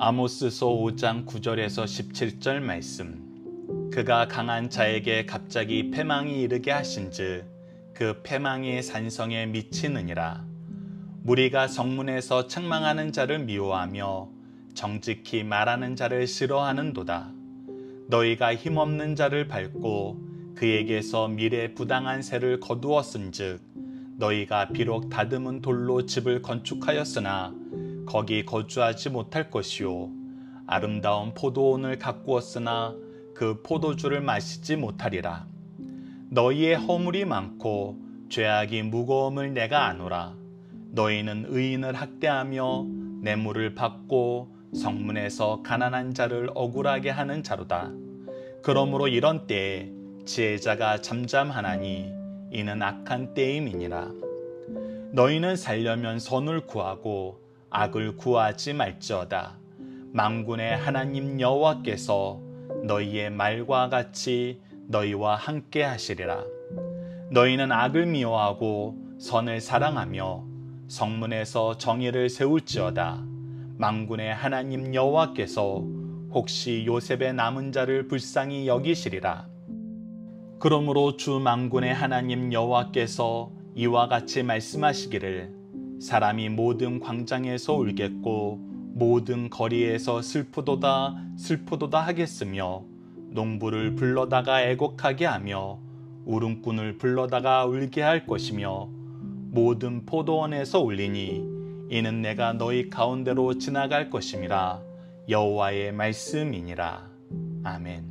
아모스서 5장 9절에서 17절 말씀. 그가 강한 자에게 갑자기 패망이 이르게 하신즉 그 패망이 산성에 미치느니라. 무리가 성문에서 책망하는 자를 미워하며 정직히 말하는 자를 싫어하는도다. 너희가 힘없는 자를 밟고 그에게서 미래 부당한 새를 거두었은즉 너희가 비록 다듬은 돌로 집을 건축하였으나 거기 거주하지 못할 것이요 아름다운 포도원을 가꾸었으나 그 포도주를 마시지 못하리라. 너희의 허물이 많고 죄악이 무거움을 내가 아노라. 너희는 의인을 학대하며 뇌물을 받고 성문에서 가난한 자를 억울하게 하는 자로다. 그러므로 이런 때에 지혜자가 잠잠하나니 이는 악한 때임이니라. 너희는 살려면 선을 구하고 악을 구하지 말지어다. 만군의 하나님 여호와께서 너희의 말과 같이 너희와 함께 하시리라. 너희는 악을 미워하고 선을 사랑하며 성문에서 정의를 세울지어다. 만군의 하나님 여호와께서 혹시 요셉의 남은 자를 불쌍히 여기시리라. 그러므로 주 만군의 하나님 여호와께서 이와 같이 말씀하시기를 사람이 모든 광장에서 울겠고 모든 거리에서 슬프도다 슬프도다 하겠으며 농부를 불러다가 애곡하게 하며 울음꾼을 불러다가 울게 할 것이며 모든 포도원에서 울리니 이는 내가 너희 가운데로 지나갈 것임이라. 여호와의 말씀이니라. 아멘.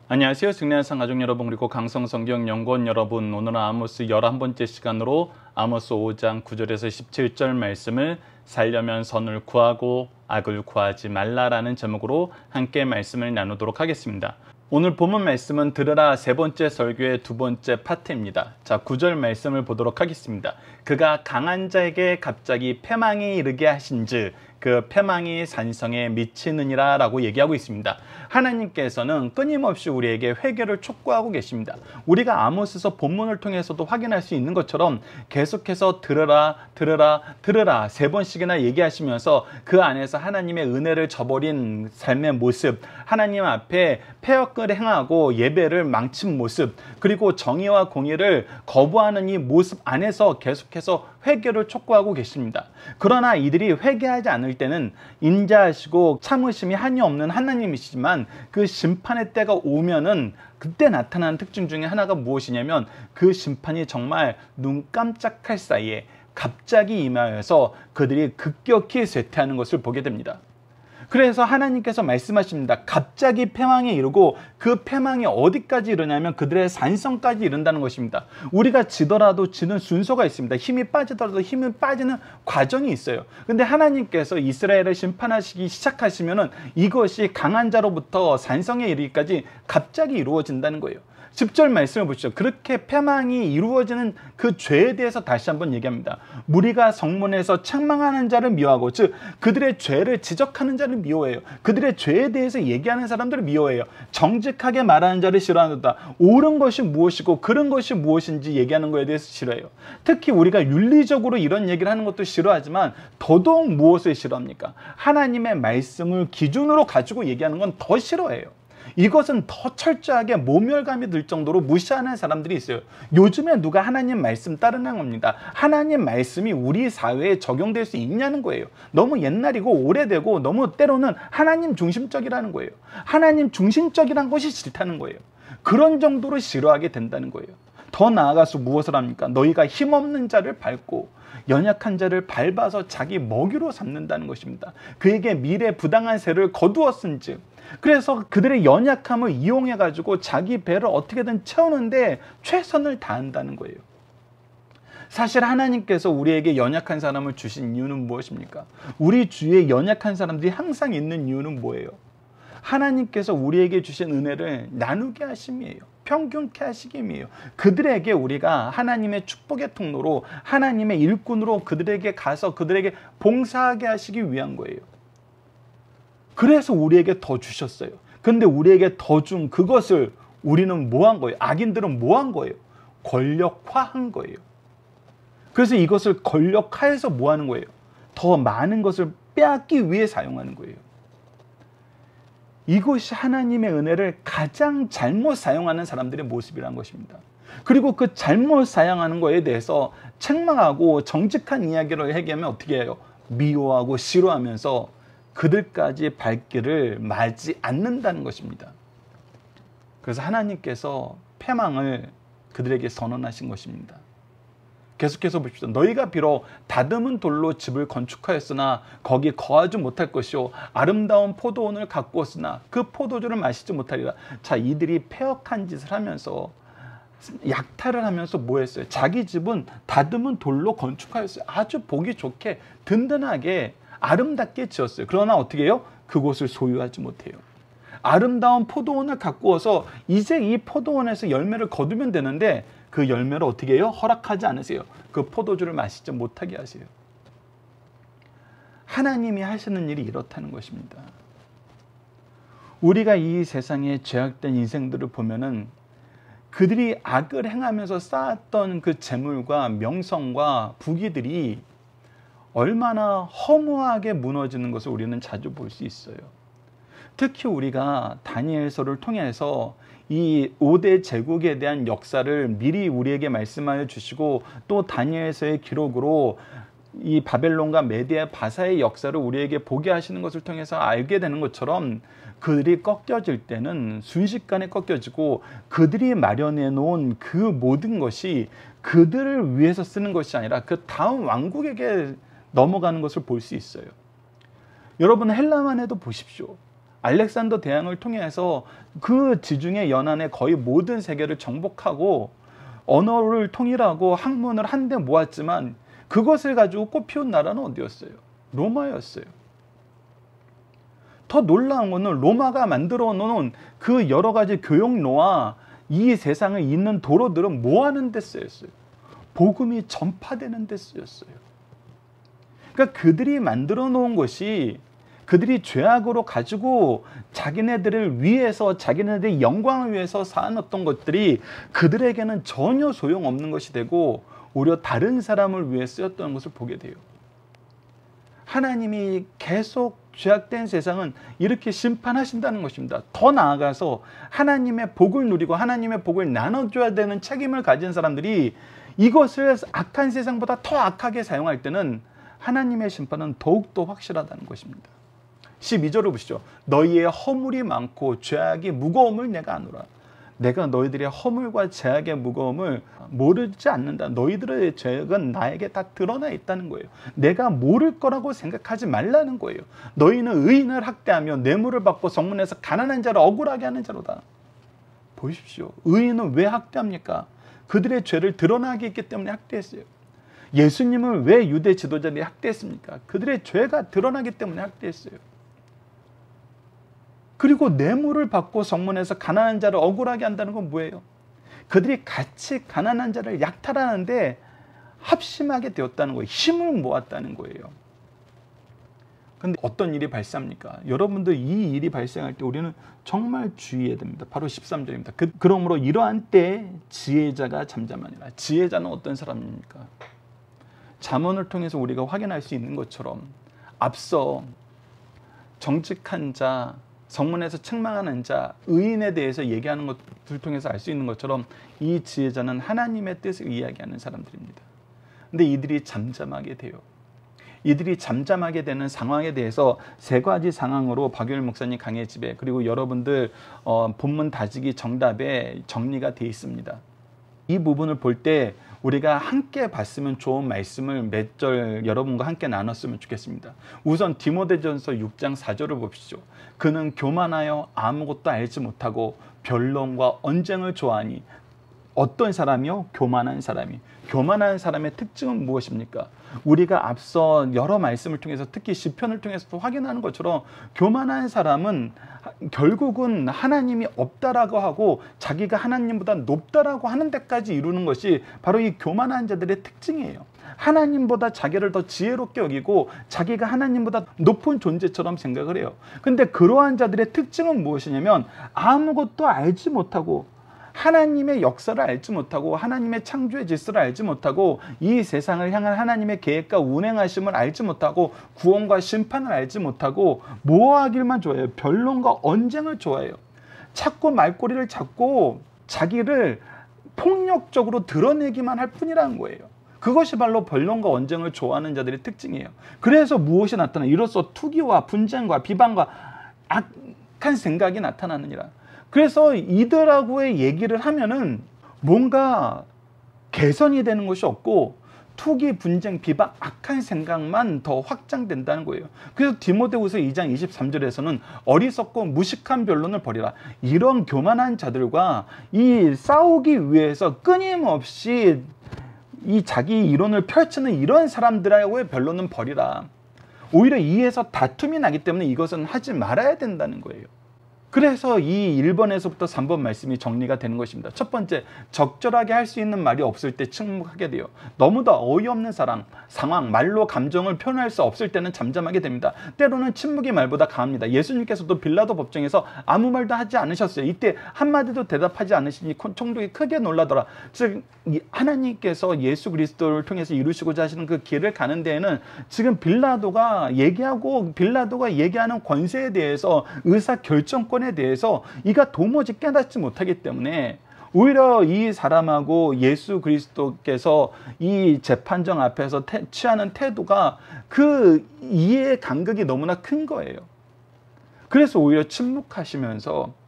안녕하세요. 승리한상 가족 여러분, 그리고 강성성경 연구원 여러분, 오늘은 아모스 11번째 시간으로 아모스 5장 9절에서 17절 말씀을 살려면 선을 구하고 악을 구하지 말라라는 제목으로 함께 말씀을 나누도록 하겠습니다. 오늘 본문 말씀은 들으라 세 번째 설교의 두 번째 파트입니다. 자, 9절 말씀을 보도록 하겠습니다. 그가 강한 자에게 갑자기 패망이 이르게 하신즉 그 패망이 산성에 미치느니라 라고 얘기하고 있습니다. 하나님께서는 끊임없이 우리에게 회개를 촉구하고 계십니다. 우리가 아모스서 본문을 통해서도 확인할 수 있는 것처럼 계속해서 들으라 들으라 들으라 세 번씩이나 얘기하시면서 그 안에서 하나님의 은혜를 저버린 삶의 모습, 하나님 앞에 패역을 행하고 예배를 망친 모습, 그리고 정의와 공의를 거부하는 이 모습 안에서 계속해서 회개를 촉구하고 계십니다. 그러나 이들이 회개하지 않을 때는 인자하시고 참으심이 한이 없는 하나님이시지만 그 심판의 때가 오면은 그때 나타나는 특징 중에 하나가 무엇이냐면 그 심판이 정말 눈 깜짝할 사이에 갑자기 임하여서 그들이 급격히 쇠퇴하는 것을 보게 됩니다. 그래서 하나님께서 말씀하십니다. 갑자기 패망에 이르고 그 패망이 어디까지 이르냐면 그들의 산성까지 이른다는 것입니다. 우리가 지더라도 지는 순서가 있습니다. 힘이 빠지더라도 힘이 빠지는 과정이 있어요. 근데 하나님께서 이스라엘을 심판하시기 시작하시면은 이것이 강한 자로부터 산성에 이르기까지 갑자기 이루어진다는 거예요. 10절 말씀을 보시죠. 그렇게 패망이 이루어지는 그 죄에 대해서 다시 한번 얘기합니다. 무리가 성문에서 책망하는 자를 미워하고, 즉 그들의 죄를 지적하는 자를 미워해요. 그들의 죄에 대해서 얘기하는 사람들을 미워해요. 정직하게 말하는 자를 싫어한다. 옳은 것이 무엇이고 그른 것이 무엇인지 얘기하는 것에 대해서 싫어해요. 특히 우리가 윤리적으로 이런 얘기를 하는 것도 싫어하지만 더더욱 무엇을 싫어합니까? 하나님의 말씀을 기준으로 가지고 얘기하는 건 더 싫어해요. 이것은 더 철저하게 모멸감이 들 정도로 무시하는 사람들이 있어요. 요즘에 누가 하나님 말씀 따르는 겁니다. 하나님 말씀이 우리 사회에 적용될 수 있냐는 거예요. 너무 옛날이고 오래되고 너무 때로는 하나님 중심적이라는 거예요. 하나님 중심적이란 것이 싫다는 거예요. 그런 정도로 싫어하게 된다는 거예요. 더 나아가서 무엇을 합니까? 너희가 힘없는 자를 밟고 연약한 자를 밟아서 자기 먹이로 삼는다는 것입니다. 그에게 미래 부당한 새를 거두었은즉, 그래서 그들의 연약함을 이용해 가지고 자기 배를 어떻게든 채우는데 최선을 다한다는 거예요. 사실 하나님께서 우리에게 연약한 사람을 주신 이유는 무엇입니까? 우리 주위에 연약한 사람들이 항상 있는 이유는 뭐예요? 하나님께서 우리에게 주신 은혜를 나누게 하심이에요. 평균케 하시김이에요. 그들에게 우리가 하나님의 축복의 통로로, 하나님의 일꾼으로 그들에게 가서 그들에게 봉사하게 하시기 위한 거예요. 그래서 우리에게 더 주셨어요. 그런데 우리에게 더 준 그것을 우리는 뭐 한 거예요? 악인들은 뭐 한 거예요? 권력화한 거예요. 그래서 이것을 권력화해서 뭐 하는 거예요? 더 많은 것을 빼앗기 위해 사용하는 거예요. 이것이 하나님의 은혜를 가장 잘못 사용하는 사람들의 모습이라는 것입니다. 그리고 그 잘못 사용하는 거에 대해서 책망하고 정직한 이야기를 얘기하면 어떻게 해요? 미워하고 싫어하면서 그들까지 발길을 맞지 않는다는 것입니다. 그래서 하나님께서 패망을 그들에게 선언하신 것입니다. 계속해서 보십시오. 너희가 비록 다듬은 돌로 집을 건축하였으나 거기 거하지 못할 것이요 아름다운 포도원을 가꾸었으나 그 포도주를 마시지 못하리라. 자, 이들이 패역한 짓을 하면서 약탈을 하면서 뭐 했어요? 자기 집은 다듬은 돌로 건축하였어요. 아주 보기 좋게 든든하게 아름답게 지었어요. 그러나 어떻게 해요? 그곳을 소유하지 못해요. 아름다운 포도원을 가꾸어서 이제 이 포도원에서 열매를 거두면 되는데 그 열매를 어떻게 해요? 허락하지 않으세요. 그 포도주를 마시지 못하게 하세요. 하나님이 하시는 일이 이렇다는 것입니다. 우리가 이 세상에 죄악된 인생들을 보면은 그들이 악을 행하면서 쌓았던 그 재물과 명성과 부귀들이 얼마나 허무하게 무너지는 것을 우리는 자주 볼 수 있어요. 특히 우리가 다니엘서를 통해서 이 5대 제국에 대한 역사를 미리 우리에게 말씀하여 주시고 또 다니엘서의 기록으로 이 바벨론과 메디아 바사의 역사를 우리에게 보게 하시는 것을 통해서 알게 되는 것처럼 그들이 꺾여질 때는 순식간에 꺾여지고 그들이 마련해 놓은 그 모든 것이 그들을 위해서 쓰는 것이 아니라 그 다음 왕국에게 넘어가는 것을 볼 수 있어요. 여러분 헬라만 해도 보십시오. 알렉산더 대왕을 통해서 그 지중해 연안의 거의 모든 세계를 정복하고 언어를 통일하고 학문을 한데 모았지만 그것을 가지고 꽃피운 나라는 어디였어요? 로마였어요. 더 놀라운 것은 로마가 만들어 놓은 그 여러 가지 교역로와 이 세상을 잇는 도로들은 뭐 하는 데 쓰였어요? 복음이 전파되는 데 쓰였어요. 그러니까 그들이 만들어 놓은 것이 그들이 죄악으로 가지고 자기네들을 위해서 자기네들의 영광을 위해서 쌓아놨던 것들이 그들에게는 전혀 소용없는 것이 되고 오히려 다른 사람을 위해 쓰였던 것을 보게 돼요. 하나님이 계속 죄악된 세상은 이렇게 심판하신다는 것입니다. 더 나아가서 하나님의 복을 누리고 하나님의 복을 나눠줘야 되는 책임을 가진 사람들이 이것을 악한 세상보다 더 악하게 사용할 때는 하나님의 심판은 더욱더 확실하다는 것입니다. 12절을 보시죠. 너희의 허물이 많고 죄악이 무거움을 내가 아노라. 내가 너희들의 허물과 죄악의 무거움을 모르지 않는다. 너희들의 죄악은 나에게 다 드러나 있다는 거예요. 내가 모를 거라고 생각하지 말라는 거예요. 너희는 의인을 학대하며 뇌물을 받고 성문에서 가난한 자를 억울하게 하는 자로다. 보십시오. 의인은 왜 학대합니까? 그들의 죄를 드러나게 했기 때문에 학대했어요. 예수님을 왜 유대 지도자들이 학대했습니까? 그들의 죄가 드러나기 때문에 학대했어요. 그리고 뇌물을 받고 성문에서 가난한 자를 억울하게 한다는 건 뭐예요? 그들이 같이 가난한 자를 약탈하는데 합심하게 되었다는 거예요. 힘을 모았다는 거예요. 그런데 어떤 일이 발생합니까? 여러분들 이 일이 발생할 때 우리는 정말 주의해야 됩니다. 바로 13절입니다. 그러므로 이러한 때에 지혜자가 잠잠하니라. 지혜자는 어떤 사람입니까? 잠언을 통해서 우리가 확인할 수 있는 것처럼 앞서 정직한 자, 성문에서 책망하는 자, 의인에 대해서 얘기하는 것을 통해서 알 수 있는 것처럼 이 지혜자는 하나님의 뜻을 이야기하는 사람들입니다. 근데 이들이 잠잠하게 돼요. 이들이 잠잠하게 되는 상황에 대해서 세 가지 상황으로 박유일 목사님 강의 집에 그리고 여러분들 본문 다지기 정답에 정리가 되어 있습니다. 이 부분을 볼 때 우리가 함께 봤으면 좋은 말씀을 몇 절 여러분과 함께 나눴으면 좋겠습니다. 우선 디모데전서 6장 4절을 봅시죠. 그는 교만하여 아무것도 알지 못하고 변론과 언쟁을 좋아하니. 어떤 사람이요? 교만한 사람이. 교만한 사람의 특징은 무엇입니까? 우리가 앞서 여러 말씀을 통해서 특히 시편을 통해서도 확인하는 것처럼 교만한 사람은 결국은 하나님이 없다라고 하고 자기가 하나님보다 높다라고 하는 데까지 이루는 것이 바로 이 교만한 자들의 특징이에요. 하나님보다 자기를 더 지혜롭게 여기고 자기가 하나님보다 높은 존재처럼 생각을 해요. 근데 그러한 자들의 특징은 무엇이냐면 아무것도 알지 못하고 하나님의 역사를 알지 못하고 하나님의 창조의 질서를 알지 못하고 이 세상을 향한 하나님의 계획과 운행하심을 알지 못하고 구원과 심판을 알지 못하고 뭐 하길만 좋아해요? 변론과 언쟁을 좋아해요. 자꾸 말꼬리를 잡고 자기를 폭력적으로 드러내기만 할 뿐이라는 거예요. 그것이 바로 변론과 언쟁을 좋아하는 자들의 특징이에요. 그래서 무엇이 나타나? 이로써 투기와 분쟁과 비방과 악한 생각이 나타나느니라. 그래서 이들하고의 얘기를 하면은 뭔가 개선이 되는 것이 없고 투기, 분쟁, 비방, 악한 생각만 더 확장된다는 거예요. 그래서 디모데후서 2장 23절에서는 어리석고 무식한 변론을 버리라. 이런 교만한 자들과 이 싸우기 위해서 끊임없이 이 자기 이론을 펼치는 이런 사람들하고의 변론은 버리라. 오히려 이에서 다툼이 나기 때문에 이것은 하지 말아야 된다는 거예요. 그래서 이 1번에서부터 3번 말씀이 정리가 되는 것입니다. 첫 번째, 적절하게 할 수 있는 말이 없을 때 침묵하게 돼요. 너무도 어이없는 상황, 말로 감정을 표현할 수 없을 때는 잠잠하게 됩니다. 때로는 침묵이 말보다 강합니다. 예수님께서도 빌라도 법정에서 아무 말도 하지 않으셨어요. 이때 한마디도 대답하지 않으시니 총독이 크게 놀라더라. 즉 하나님께서 예수 그리스도를 통해서 이루시고자 하시는 그 길을 가는 데에는 지금 빌라도가 얘기하는 권세에 대해서 의사결정권에 대해서 이가 도무지 깨닫지 못하기 때문에 오히려 이 사람하고 예수 그리스도께서 이 재판정 앞에서 취하는 태도가 그 이해의 간극이 너무나 큰 거예요. 그래서 오히려 침묵하시면서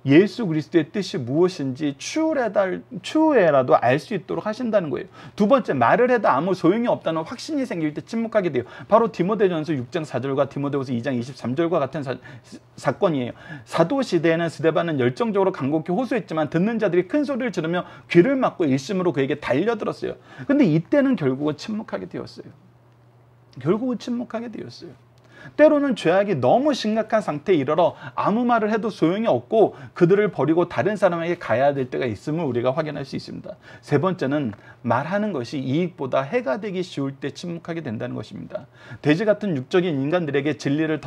예수 그리스도의 뜻이 무엇인지 추후에라도 알 수 있도록 하신다는 거예요. 두 번째, 말을 해도 아무 소용이 없다는 확신이 생길 때 침묵하게 돼요. 바로 디모데전서 6장 4절과 디모데후서 2장 23절과 같은 사건이에요. 사도 시대에는 스데반은 열정적으로 간곡히 호소했지만 듣는 자들이 큰 소리를 지르며 귀를 막고 일심으로 그에게 달려들었어요. 근데 이때는 결국은 침묵하게 되었어요. 때로는 죄악이 너무 심각한 상태에 이르러 아무 말을 해도 소용이 없고 그들을 버리고 다른 사람에게 가야 될 때가 있음을 우리가 확인할 수 있습니다. 세 번째는 말하는 것이 이익보다 해가 되기 쉬울 때 침묵하게 된다는 것입니다. 돼지 같은 육적인 인간들에게 진리를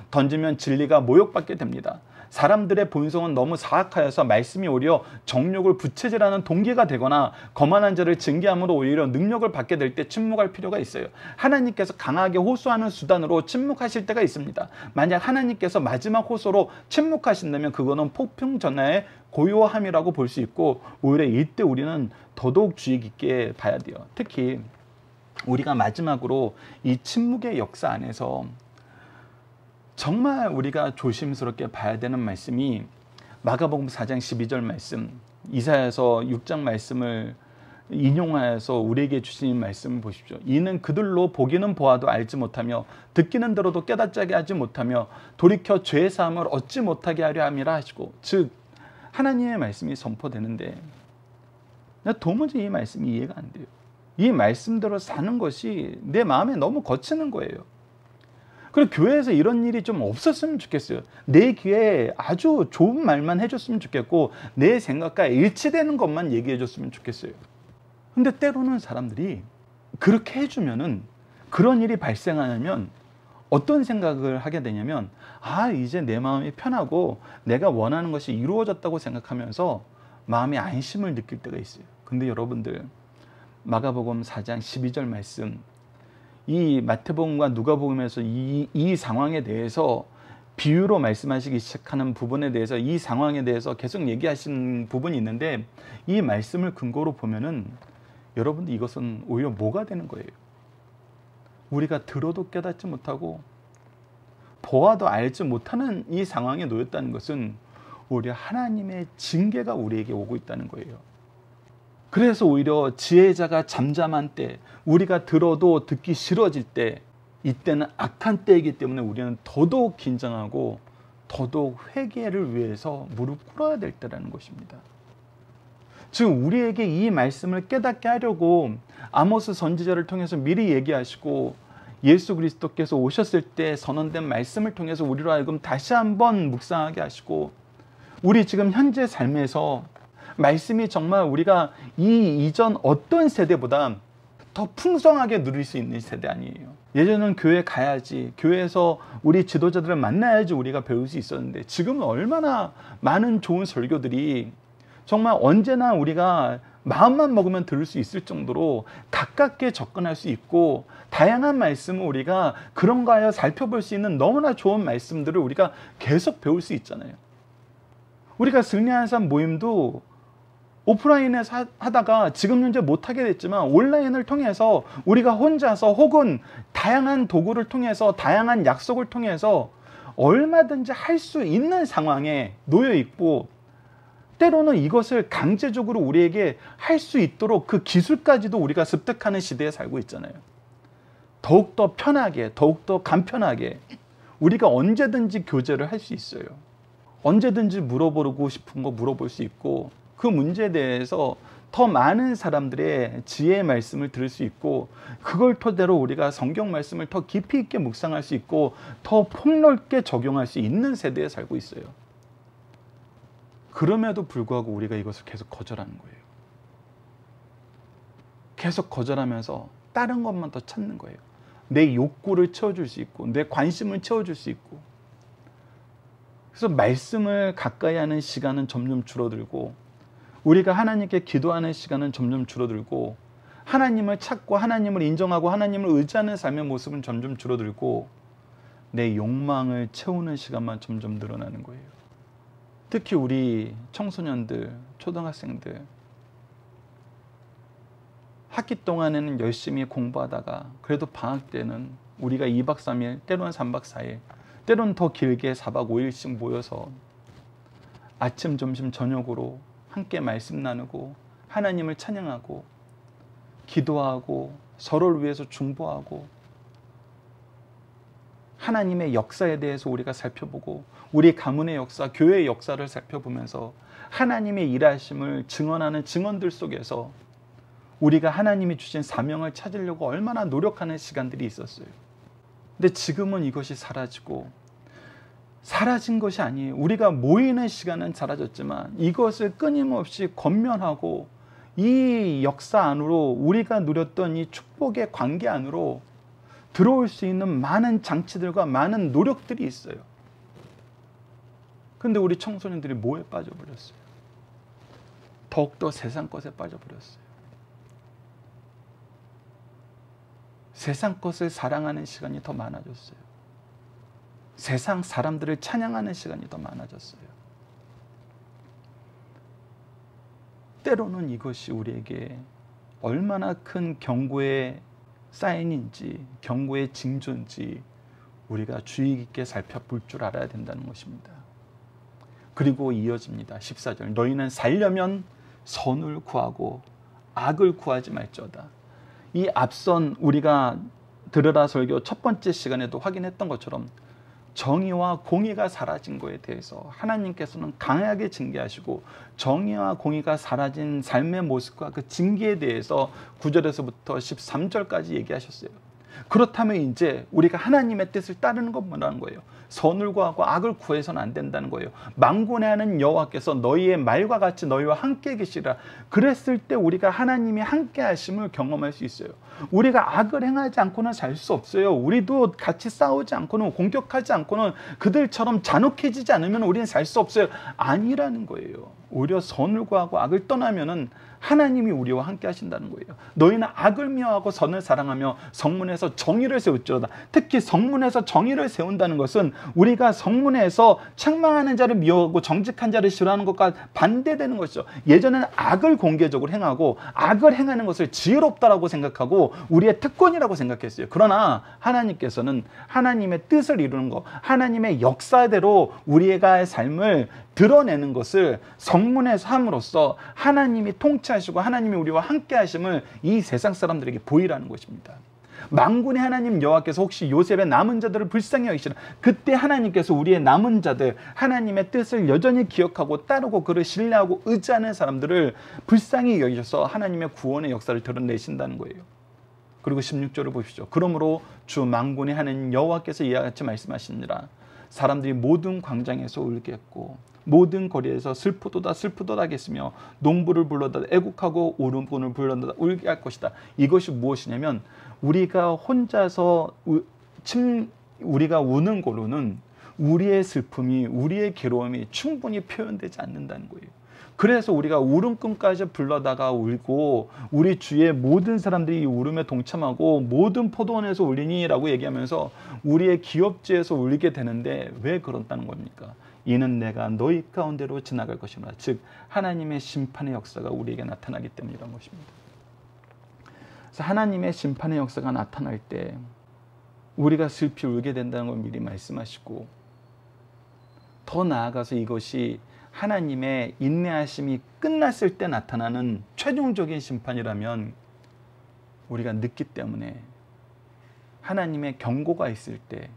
던지면 진리가 모욕받게 됩니다. 사람들의 본성은 너무 사악하여서 말씀이 오히려 정욕을 부채질하는 동기가 되거나 거만한 자를 징계함으로 오히려 능력을 받게 될 때 침묵할 필요가 있어요. 하나님께서 강하게 호소하는 수단으로 침묵하실 때가 있습니다. 만약 하나님께서 마지막 호소로 침묵하신다면 그거는 폭풍전야의 고요함이라고 볼 수 있고 오히려 이때 우리는 더더욱 주의 깊게 봐야 돼요. 특히 우리가 마지막으로 이 침묵의 역사 안에서 정말 우리가 조심스럽게 봐야 되는 말씀이 마가복음 4장 12절 말씀, 이사야서 6장 말씀을 인용하여서 우리에게 주신 말씀을 보십시오. 이는 그들로 보기는 보아도 알지 못하며 듣기는 들어도 깨닫지 하지 못하며 돌이켜 죄의 사함을 얻지 못하게 하려 함이라 하시고, 즉 하나님의 말씀이 선포되는데 도무지 이 말씀이 이해가 안 돼요. 이 말씀대로 사는 것이 내 마음에 너무 거치는 거예요. 그리고 교회에서 이런 일이 좀 없었으면 좋겠어요. 내 귀에 아주 좋은 말만 해줬으면 좋겠고 내 생각과 일치되는 것만 얘기해줬으면 좋겠어요. 근데 때로는 사람들이 그렇게 해주면은 그런 일이 발생하면 어떤 생각을 하게 되냐면 이제 내 마음이 편하고 내가 원하는 것이 이루어졌다고 생각하면서 마음의 안심을 느낄 때가 있어요. 근데 여러분들 마가복음 4장 12절 말씀, 이 마태복음과 누가복음에서 이 상황에 대해서 비유로 말씀하시기 시작하는 부분에 대해서 이 상황에 대해서 계속 얘기하시는 부분이 있는데 이 말씀을 근거로 보면은 여러분들 이것은 오히려 뭐가 되는 거예요? 우리가 들어도 깨닫지 못하고 보아도 알지 못하는 이 상황에 놓였다는 것은 오히려 하나님의 징계가 우리에게 오고 있다는 거예요. 그래서 오히려 지혜자가 잠잠한 때, 우리가 들어도 듣기 싫어질 때, 이때는 악한 때이기 때문에 우리는 더더욱 긴장하고 더더욱 회개를 위해서 무릎 꿇어야 될 때라는 것입니다. 지금 우리에게 이 말씀을 깨닫게 하려고 아모스 선지자를 통해서 미리 얘기하시고 예수 그리스도께서 오셨을 때 선언된 말씀을 통해서 우리로 하여금 다시 한번 묵상하게 하시고, 우리 지금 현재 삶에서 말씀이 정말 우리가 이 이전 어떤 세대보다 더 풍성하게 누릴 수 있는 세대 아니에요. 예전에는 교회 가야지, 교회에서 우리 지도자들을 만나야지 우리가 배울 수 있었는데 지금은 얼마나 많은 좋은 설교들이 정말 언제나 우리가 마음만 먹으면 들을 수 있을 정도로 가깝게 접근할 수 있고, 다양한 말씀을 우리가 그런가 하여 살펴볼 수 있는 너무나 좋은 말씀들을 우리가 계속 배울 수 있잖아요. 우리가 승리하는 삶 모임도 오프라인에서 하다가 지금 현재 못하게 됐지만 온라인을 통해서 우리가 혼자서 혹은 다양한 도구를 통해서 다양한 약속을 통해서 얼마든지 할 수 있는 상황에 놓여 있고, 때로는 이것을 강제적으로 우리에게 할 수 있도록 그 기술까지도 우리가 습득하는 시대에 살고 있잖아요. 더욱더 편하게, 더욱더 간편하게 우리가 언제든지 교제를 할 수 있어요. 언제든지 물어보고 싶은 거 물어볼 수 있고, 그 문제에 대해서 더 많은 사람들의 지혜의 말씀을 들을 수 있고, 그걸 토대로 우리가 성경 말씀을 더 깊이 있게 묵상할 수 있고 더 폭넓게 적용할 수 있는 세대에 살고 있어요. 그럼에도 불구하고 우리가 이것을 계속 거절하는 거예요. 계속 거절하면서 다른 것만 더 찾는 거예요. 내 욕구를 채워줄 수 있고, 내 관심을 채워줄 수 있고. 그래서 말씀을 가까이 하는 시간은 점점 줄어들고, 우리가 하나님께 기도하는 시간은 점점 줄어들고, 하나님을 찾고 하나님을 인정하고 하나님을 의지하는 삶의 모습은 점점 줄어들고, 내 욕망을 채우는 시간만 점점 늘어나는 거예요. 특히 우리 청소년들, 초등학생들, 학기 동안에는 열심히 공부하다가 그래도 방학 때는 우리가 2박 3일, 때로는 3박 4일, 때로는 더 길게 4박 5일씩 모여서 아침, 점심, 저녁으로 함께 말씀 나누고 하나님을 찬양하고 기도하고 서로를 위해서 중보하고 하나님의 역사에 대해서 우리가 살펴보고 우리 가문의 역사, 교회의 역사를 살펴보면서 하나님의 일하심을 증언하는 증언들 속에서 우리가 하나님이 주신 사명을 찾으려고 얼마나 노력하는 시간들이 있었어요. 근데 지금은 이것이 사라지고, 사라진 것이 아니에요. 우리가 모이는 시간은 사라졌지만 이것을 끊임없이 권면하고 이 역사 안으로 우리가 누렸던 이 축복의 관계 안으로 들어올 수 있는 많은 장치들과 많은 노력들이 있어요. 근데 우리 청소년들이 뭐에 빠져버렸어요? 더욱더 세상 것에 빠져버렸어요. 세상 것을 사랑하는 시간이 더 많아졌어요. 세상 사람들을 찬양하는 시간이 더 많아졌어요. 때로는 이것이 우리에게 얼마나 큰 경고의 사인인지, 경고의 징조인지 우리가 주의 깊게 살펴볼 줄 알아야 된다는 것입니다. 그리고 이어집니다. 14절. 너희는 살려면 선을 구하고 악을 구하지 말지어다. 이 앞선 우리가 들으라 설교 첫 번째 시간에도 확인했던 것처럼 정의와 공의가 사라진 것에 대해서 하나님께서는 강하게 징계하시고, 정의와 공의가 사라진 삶의 모습과 그 징계에 대해서 9절에서부터 13절까지 얘기하셨어요. 그렇다면 이제 우리가 하나님의 뜻을 따르는 건 뭐라는 거예요? 선을 구하고 악을 구해서는 안 된다는 거예요. 만군의 하나님 여호와께서 너희의 말과 같이 너희와 함께 계시라. 그랬을 때 우리가 하나님이 함께 하심을 경험할 수 있어요. 우리가 악을 행하지 않고는 살 수 없어요. 우리도 같이 싸우지 않고는, 공격하지 않고는, 그들처럼 잔혹해지지 않으면 우리는 살 수 없어요. 아니라는 거예요. 오히려 선을 구하고 악을 떠나면은 하나님이 우리와 함께 하신다는 거예요. 너희는 악을 미워하고 선을 사랑하며 성문에서 정의를 세울지어다. 특히 성문에서 정의를 세운다는 것은 우리가 성문에서 책망하는 자를 미워하고 정직한 자를 싫어하는 것과 반대되는 것이죠. 예전에는 악을 공개적으로 행하고 악을 행하는 것을 지혜롭다라고 생각하고 우리의 특권이라고 생각했어요. 그러나 하나님께서는 하나님의 뜻을 이루는 것, 하나님의 역사대로 우리의 삶을 드러내는 것을 성문에서 함으로써 하나님이 통치하시고 하나님이 우리와 함께 하심을 이 세상 사람들에게 보이라는 것입니다. 만군의 하나님 여호와께서 혹시 요셉의 남은 자들을 불쌍히 여기시나, 그때 하나님께서 우리의 남은 자들, 하나님의 뜻을 여전히 기억하고 따르고 그를 신뢰하고 의지하는 사람들을 불쌍히 여기셔서 하나님의 구원의 역사를 드러내신다는 거예요. 그리고 16절을 보십시오. 그러므로 주 만군의 하나님 여호와께서 이와 같이 말씀하시니라. 사람들이 모든 광장에서 울겠고 모든 거리에서 슬프도다 슬프도다 하겠으며 농부를 불러다 애곡하고 오른분을 불러다 울게 할 것이다. 이것이 무엇이냐면, 우리가 혼자서 우리가 우는 걸로는 우리의 슬픔이, 우리의 괴로움이 충분히 표현되지 않는다는 거예요. 그래서 우리가 울음꾼까지 불러다가 울고 우리 주위의 모든 사람들이 이 울음에 동참하고 모든 포도원에서 울리니라고 얘기하면서 우리의 기업지에서 울리게 되는데 왜 그렇다는 겁니까? 이는 내가 너희 가운데로 지나갈 것이라. 즉 하나님의 심판의 역사가 우리에게 나타나기 때문이라는 것입니다. 그래서 하나님의 심판의 역사가 나타날 때 우리가 슬피 울게 된다는 걸 미리 말씀하시고, 더 나아가서 이것이 하나님의 인내하심이 끝났을 때 나타나는 최종적인 심판이라면 우리가 늦기 때문에 하나님의 경고가 있을 때,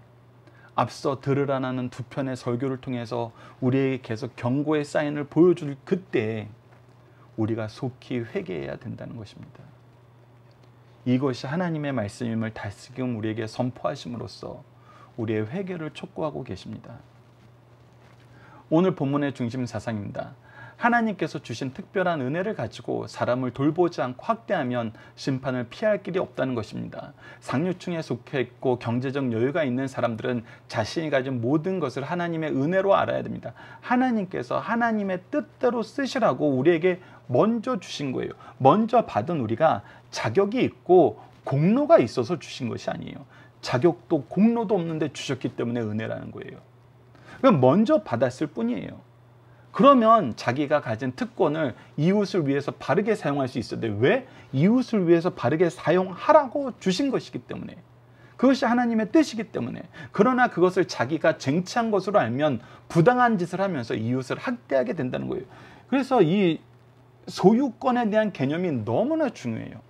앞서 들으라는 두 편의 설교를 통해서 우리에게 계속 경고의 사인을 보여줄 그때 우리가 속히 회개해야 된다는 것입니다. 이것이 하나님의 말씀임을 다시금 우리에게 선포하심으로써 우리의 회개를 촉구하고 계십니다. 오늘 본문의 중심 사상입니다. 하나님께서 주신 특별한 은혜를 가지고 사람을 돌보지 않고 학대하면 심판을 피할 길이 없다는 것입니다. 상류층에 속해 있고 경제적 여유가 있는 사람들은 자신이 가진 모든 것을 하나님의 은혜로 알아야 됩니다. 하나님께서 하나님의 뜻대로 쓰시라고 우리에게 먼저 주신 거예요. 먼저 받은 우리가 자격이 있고 공로가 있어서 주신 것이 아니에요. 자격도 공로도 없는데 주셨기 때문에 은혜라는 거예요. 그럼 먼저 받았을 뿐이에요. 그러면 자기가 가진 특권을 이웃을 위해서 바르게 사용할 수 있어야 돼요. 왜? 이웃을 위해서 바르게 사용하라고 주신 것이기 때문에. 그것이 하나님의 뜻이기 때문에. 그러나 그것을 자기가 쟁취한 것으로 알면 부당한 짓을 하면서 이웃을 학대하게 된다는 거예요. 그래서 이 소유권에 대한 개념이 너무나 중요해요.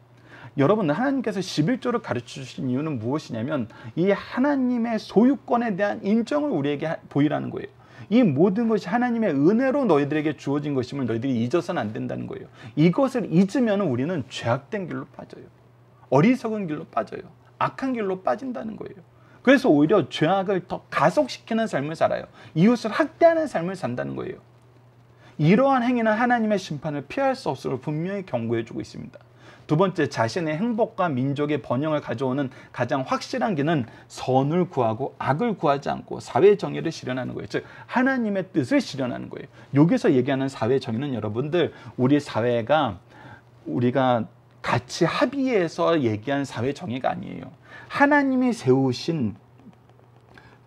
여러분, 하나님께서 11조를 가르쳐 주신 이유는 무엇이냐면 이 하나님의 소유권에 대한 인정을 우리에게 보이라는 거예요. 이 모든 것이 하나님의 은혜로 너희들에게 주어진 것임을 너희들이 잊어서는 안 된다는 거예요. 이것을 잊으면 우리는 죄악된 길로 빠져요. 어리석은 길로 빠져요. 악한 길로 빠진다는 거예요. 그래서 오히려 죄악을 더 가속시키는 삶을 살아요. 이웃을 학대하는 삶을 산다는 거예요. 이러한 행위는 하나님의 심판을 피할 수 없음을 분명히 경고해주고 있습니다. 두 번째, 자신의 행복과 민족의 번영을 가져오는 가장 확실한 길은 선을 구하고 악을 구하지 않고 사회 정의를 실현하는 거예요. 즉 하나님의 뜻을 실현하는 거예요. 여기서 얘기하는 사회 정의는 여러분들, 우리 사회가 우리가 같이 합의해서 얘기한 사회 정의가 아니에요. 하나님이 세우신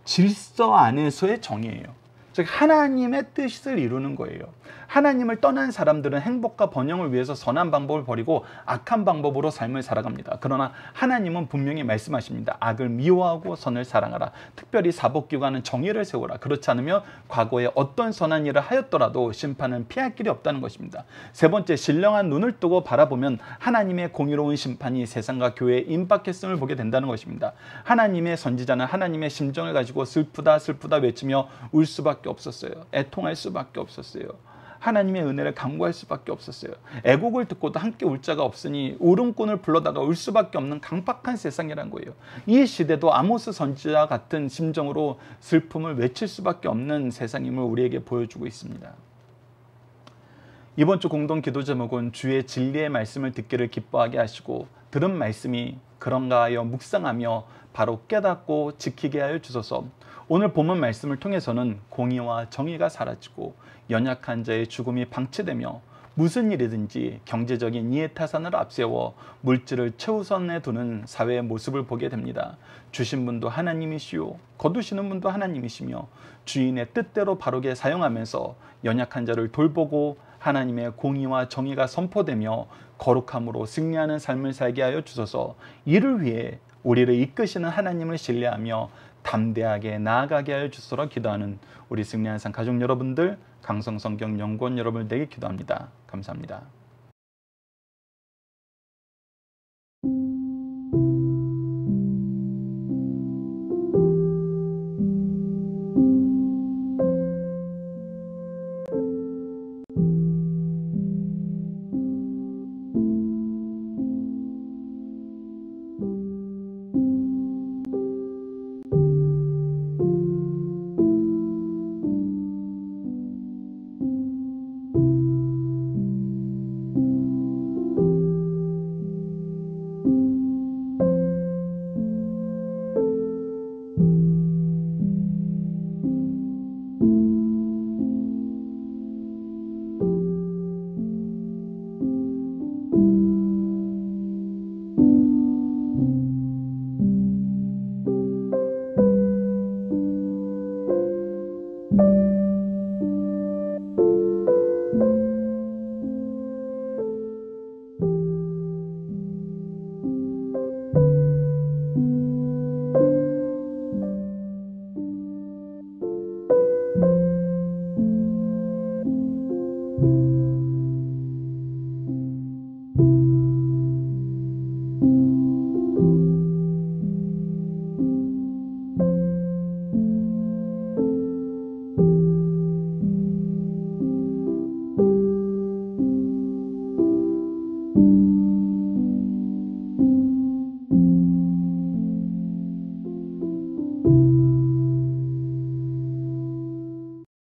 질서 안에서의 정의예요. 즉 하나님의 뜻을 이루는 거예요. 하나님을 떠난 사람들은 행복과 번영을 위해서 선한 방법을 버리고 악한 방법으로 삶을 살아갑니다. 그러나 하나님은 분명히 말씀하십니다. 악을 미워하고 선을 사랑하라. 특별히 사법기관은 정의를 세우라. 그렇지 않으면 과거에 어떤 선한 일을 하였더라도 심판은 피할 길이 없다는 것입니다. 세 번째, 신령한 눈을 뜨고 바라보면 하나님의 공의로운 심판이 세상과 교회에 임박했음을 보게 된다는 것입니다. 하나님의 선지자는 하나님의 심정을 가지고 슬프다 슬프다 외치며 울 수밖에 없었어요. 애통할 수밖에 없었어요. 하나님의 은혜를 간구할 수밖에 없었어요. 애곡을 듣고도 함께 울 자가 없으니 울음꾼을 불러다가 울 수밖에 없는 강팍한 세상이란 거예요. 이 시대도 아모스 선지자 같은 심정으로 슬픔을 외칠 수밖에 없는 세상임을 우리에게 보여주고 있습니다. 이번 주 공동 기도 제목은 주의 진리의 말씀을 듣기를 기뻐하게 하시고 들은 말씀이 그런가 하여 묵상하며 바로 깨닫고 지키게 하여 주소서. 오늘 본문 말씀을 통해서는 공의와 정의가 사라지고 연약한 자의 죽음이 방치되며 무슨 일이든지 경제적인 이해타산을 앞세워 물질을 최우선에 두는 사회의 모습을 보게 됩니다. 주신 분도 하나님이시요 거두시는 분도 하나님이시며 주인의 뜻대로 바르게 사용하면서 연약한 자를 돌보고 하나님의 공의와 정의가 선포되며 거룩함으로 승리하는 삶을 살게 하여 주소서. 이를 위해 우리를 이끄시는 하나님을 신뢰하며 담대하게 나아가게 하여 주소서 기도하는 우리 승리한 삶 가족 여러분들, 강성성경 연구원 여러분들에게 기도합니다. 감사합니다.